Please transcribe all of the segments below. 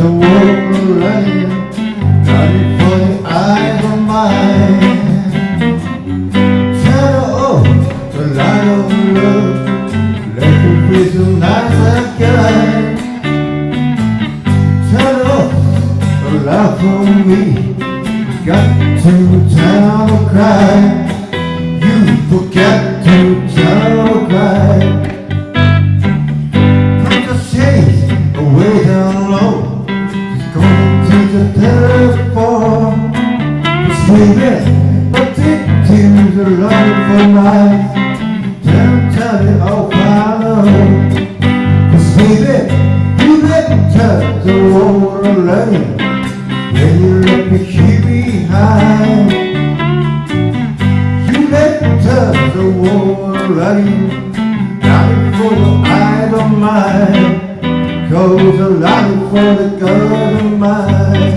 the world running, running for the eyes of mine. Turn off the light of love, let me feel so nice and kind. Turn off the light for me, got to tell or cry. You forget to tell or cry. Put the shades away down low, just going to the telephone. Just leaving addicted to love for life. Tell it all follow. Just leaving, you let touch the water running, then you let me keep behind. You let touch the water running, running for the eyes of mine, goes a light for the God of mine.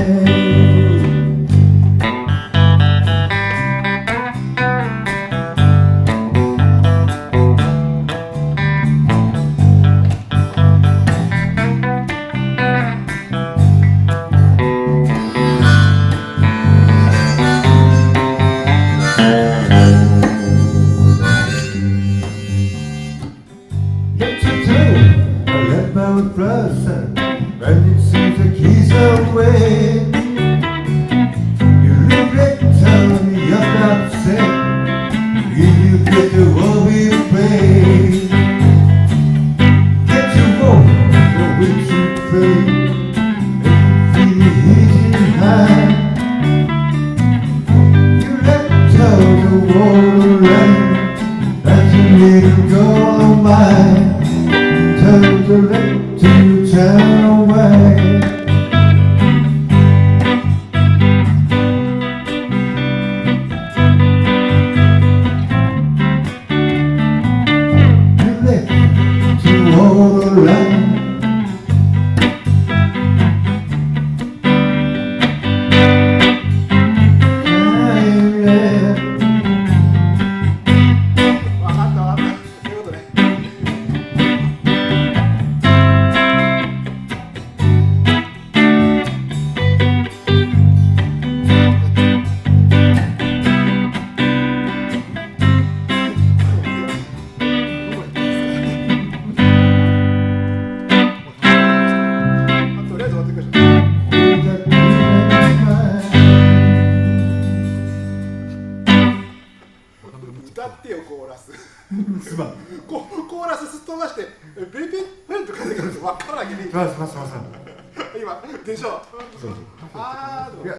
When it seems the keys away, you regret telling me you're not safe. You get the world we play. Get your vote, the which you pray, make you feel easy high. You let tell the world around that you need to go on by. Tell the let to turn away. You let to hold the line.歌ってよコーラスコーラスすっ飛ばしてベイベイフェンとかで分からなきゃいけない今でしょあー